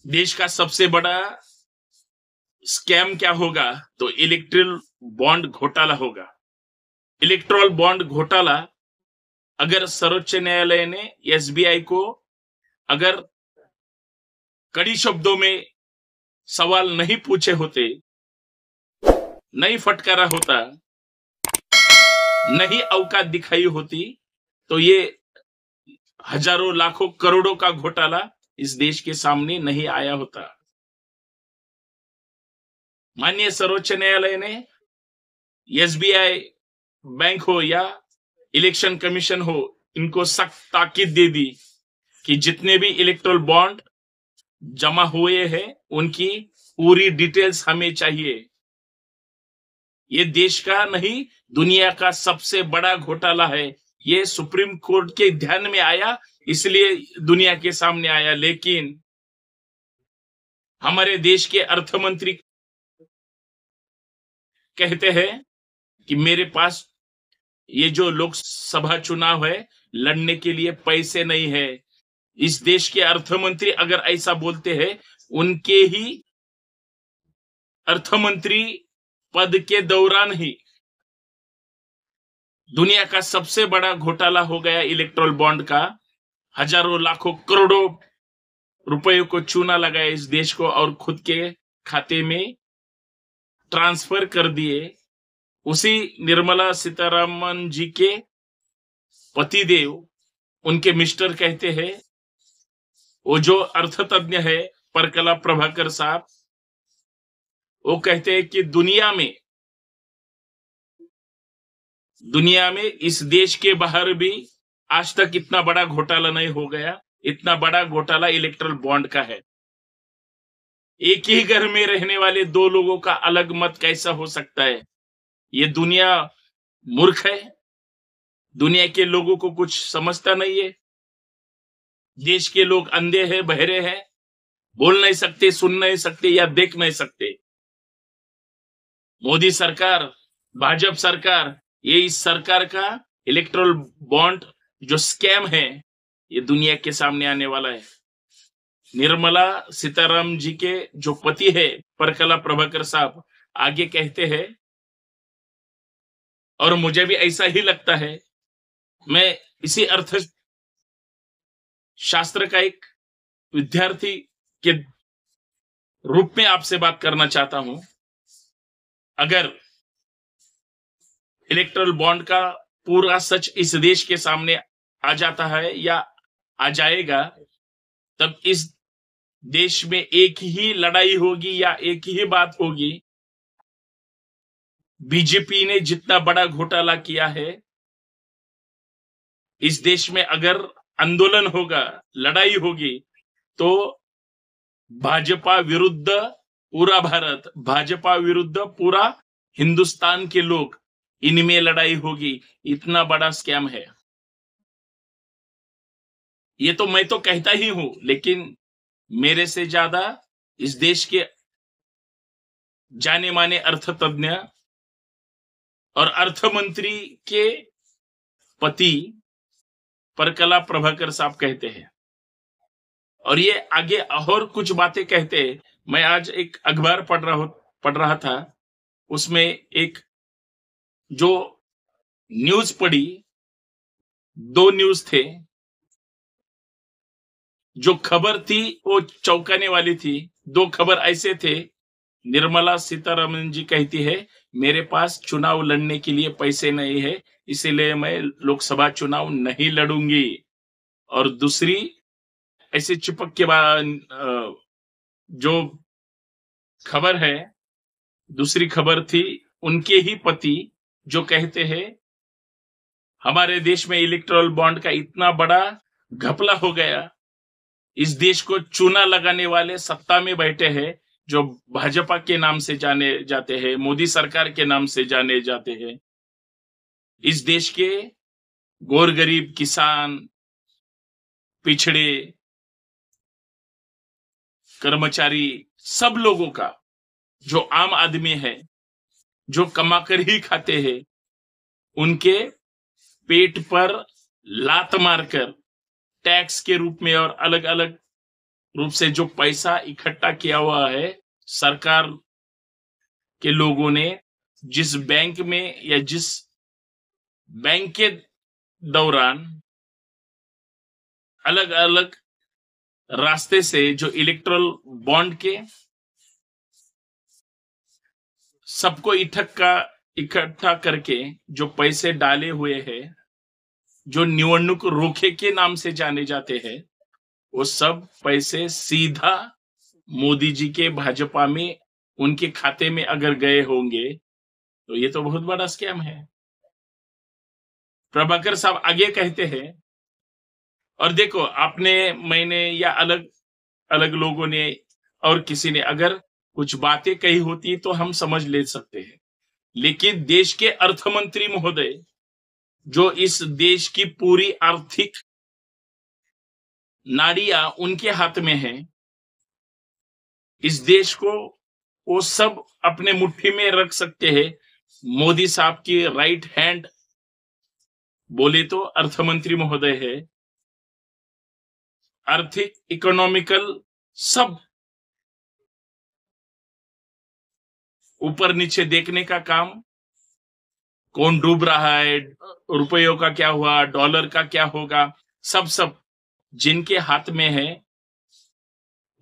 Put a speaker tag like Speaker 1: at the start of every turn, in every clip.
Speaker 1: देश का सबसे बड़ा स्कैम क्या होगा? तो इलेक्ट्रल बॉन्ड घोटाला होगा। इलेक्ट्रल बॉन्ड घोटाला, अगर सर्वोच्च न्यायालय ने एसबीआई को अगर कड़ी शब्दों में सवाल नहीं पूछे होते, नहीं फटकारा होता, नहीं औकात दिखाई होती, तो ये हजारों लाखों करोड़ों का घोटाला इस देश के सामने नहीं आया होता। माननीय सर्वोच्च न्यायालय ने एसबीआई बैंक हो या इलेक्शन कमीशन हो, इनको सख्त ताकीद दे दी कि जितने भी इलेक्ट्रल बॉन्ड जमा हुए हैं उनकी पूरी डिटेल्स हमें चाहिए। ये देश का नहीं, दुनिया का सबसे बड़ा घोटाला है। ये सुप्रीम कोर्ट के ध्यान में आया, इसलिए दुनिया के सामने आया। लेकिन हमारे देश के अर्थ मंत्री कहते हैं कि मेरे पास ये जो लोकसभा चुनाव है, लड़ने के लिए पैसे नहीं है। इस देश के अर्थ मंत्री अगर ऐसा बोलते हैं, उनके ही अर्थ मंत्री पद के दौरान ही दुनिया का सबसे बड़ा घोटाला हो गया इलेक्ट्रल बॉन्ड का। हजारों लाखों करोड़ों रुपयों को चूना लगाया इस देश को और खुद के खाते में ट्रांसफर कर दिए। उसी निर्मला सीतारमन जी के पतिदेव, उनके मिस्टर कहते हैं, वो जो अर्थतज्ञ है परकला प्रभाकर साहब, वो कहते हैं कि दुनिया में इस देश के बाहर भी आज तक इतना बड़ा घोटाला नहीं हो गया। इतना बड़ा घोटाला इलेक्ट्रल बॉन्ड का है। एक ही घर में रहने वाले दो लोगों का अलग मत कैसा हो सकता है? ये दुनिया मूर्ख है, दुनिया के लोगों को कुछ समझता नहीं है। देश के लोग अंधे हैं, बहरे हैं, बोल नहीं सकते, सुन नहीं सकते या देख नहीं सकते। मोदी सरकार, भाजपा सरकार, ये इस सरकार का इलेक्ट्रल बॉन्ड जो स्कैम है, ये दुनिया के सामने आने वाला है। निर्मला सीतारामन जी के जो पति है परकला प्रभाकर साहब, आगे कहते हैं, और मुझे भी ऐसा ही लगता है, मैं इसी अर्थ शास्त्र का एक विद्यार्थी के रूप में आपसे बात करना चाहता हूं। अगर इलेक्ट्रल बॉन्ड का पूरा सच इस देश के सामने आ जाता है या आ जाएगा, तब इस देश में एक ही लड़ाई होगी या एक ही बात होगी। बीजेपी ने जितना बड़ा घोटाला किया है, इस देश में अगर आंदोलन होगा, लड़ाई होगी, तो भाजपा विरुद्ध पूरा भारत, भाजपा विरुद्ध पूरा हिंदुस्तान के लोग, इनमें लड़ाई होगी। इतना बड़ा स्कैम है ये। तो मैं तो कहता ही हूं, लेकिन मेरे से ज्यादा इस देश के जाने माने अर्थतज्ञ और अर्थ मंत्री के पति परकला प्रभाकर साहब कहते हैं, और ये आगे और कुछ बातें कहते हैं। मैं आज एक अखबार पढ़ रहा था, उसमें एक जो न्यूज पढ़ी, दो न्यूज थे। जो खबर थी वो चौंकाने वाली थी। दो खबर ऐसे थे, निर्मला सीतारमन जी कहती है, मेरे पास चुनाव लड़ने के लिए पैसे नहीं है, इसीलिए मैं लोकसभा चुनाव नहीं लड़ूंगी। और दूसरी ऐसे चिपक के बाद जो खबर है, दूसरी खबर थी उनके ही पति जो कहते हैं, हमारे देश में इलेक्टोरल बॉन्ड का इतना बड़ा घपला हो गया, इस देश को चूना लगाने वाले सत्ता में बैठे हैं, जो भाजपा के नाम से जाने जाते हैं, मोदी सरकार के नाम से जाने जाते हैं। इस देश के गोर गरीब, किसान, पिछड़े, कर्मचारी, सब लोगों का, जो आम आदमी है, जो कमाकर ही खाते हैं, उनके पेट पर लात मारकर टैक्स के रूप में और अलग अलग रूप से जो पैसा इकट्ठा किया हुआ है सरकार के लोगों ने, जिस बैंक में या जिस बैंक के दौरान अलग अलग रास्ते से जो इलेक्ट्रल बॉन्ड के सबको इकट्ठा करके जो पैसे डाले हुए हैं, जो निवडणूक रोके के नाम से जाने जाते हैं, वो सब पैसे सीधा मोदी जी के भाजपा में उनके खाते में अगर गए होंगे तो ये तो बहुत बड़ा स्कैम है। प्रभाकर साहब आगे कहते हैं, और देखो आपने, मैंने या अलग अलग लोगों ने और किसी ने अगर कुछ बातें कही होती तो हम समझ ले सकते हैं, लेकिन देश के अर्थमंत्री महोदय जो इस देश की पूरी आर्थिक नाड़ियां उनके हाथ में है, इस देश को वो सब अपने मुट्ठी में रख सकते हैं। मोदी साहब की राइट हैंड बोले तो अर्थमंत्री महोदय है। आर्थिक इकोनॉमिकल सब ऊपर नीचे देखने का काम, कौन डूब रहा है, रुपयों का क्या हुआ, डॉलर का क्या होगा, सब जिनके हाथ में है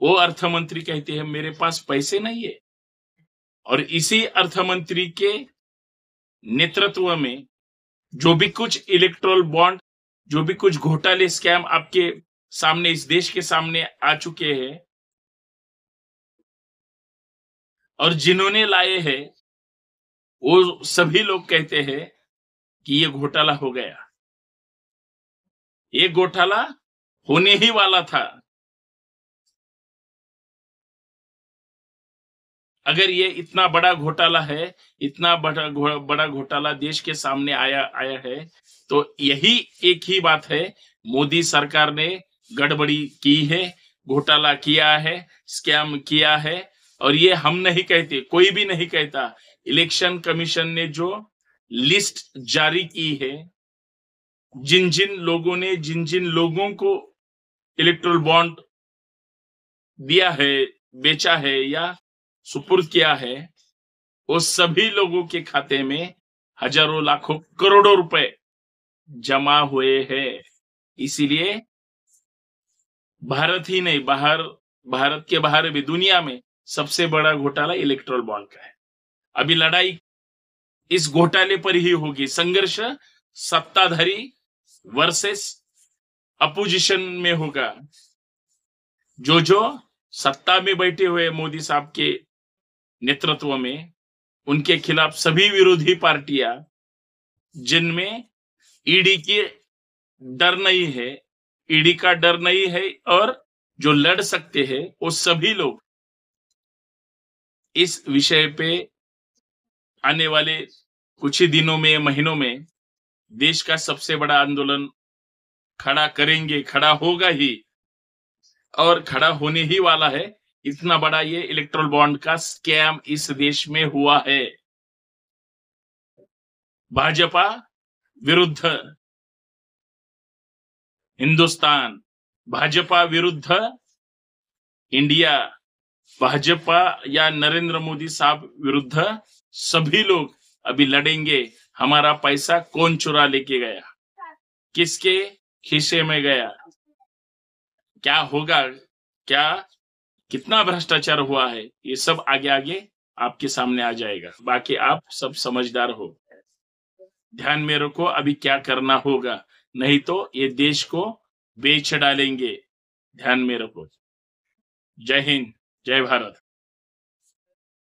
Speaker 1: वो अर्थमंत्री कहते हैं मेरे पास पैसे नहीं है। और इसी अर्थमंत्री के नेतृत्व में जो भी कुछ इलेक्ट्रल बॉन्ड, जो भी कुछ घोटाले स्कैम आपके सामने, इस देश के सामने आ चुके हैं, और जिन्होंने लाए हैं वो सभी लोग कहते हैं कि ये घोटाला हो गया, ये घोटाला होने ही वाला था। अगर ये इतना बड़ा घोटाला है, इतना बड़ा घोटाला देश के सामने आया है, तो यही एक ही बात है, मोदी सरकार ने गड़बड़ी की है, घोटाला किया है, स्कैम किया है। और ये हम नहीं कहते, कोई भी नहीं कहता। इलेक्शन कमीशन ने जो लिस्ट जारी की है, जिन जिन लोगों को इलेक्ट्रल बॉन्ड दिया है, बेचा है या सुपुर्द किया है, वो सभी लोगों के खाते में हजारों लाखों करोड़ों रुपए जमा हुए हैं। इसीलिए भारत ही नहीं, भारत के बाहर भी दुनिया में सबसे बड़ा घोटाला इलेक्ट्रल बॉन्ड का है। अभी लड़ाई इस घोटाले पर ही होगी, संघर्ष सत्ताधारी वर्सेस अपोजिशन में होगा। जो सत्ता में बैठे हुए मोदी साहब के नेतृत्व में, उनके खिलाफ सभी विरोधी पार्टियां जिनमें ईडी की डर नहीं है, ईडी का डर नहीं है, और जो लड़ सकते हैं वो सभी लोग इस विषय पे आने वाले कुछ ही दिनों में, महीनों में देश का सबसे बड़ा आंदोलन खड़ा करेंगे, खड़ा होगा ही, और खड़ा होने ही वाला है। इतना बड़ा ये इलेक्ट्रल बॉन्ड का स्कैम इस देश में हुआ है। भाजपा विरुद्ध हिंदुस्तान, भाजपा विरुद्ध इंडिया, भाजपा या नरेंद्र मोदी साहब विरुद्ध सभी लोग अभी लड़ेंगे। हमारा पैसा कौन चुरा लेके गया, किसके खीसे में गया, क्या होगा, कितना भ्रष्टाचार हुआ है, ये सब आगे आपके सामने आ जाएगा। बाकी आप सब समझदार हो, ध्यान में रखो अभी क्या करना होगा, नहीं तो ये देश को बेच डालेंगे। ध्यान में रखो। जय हिंद, जय भारत।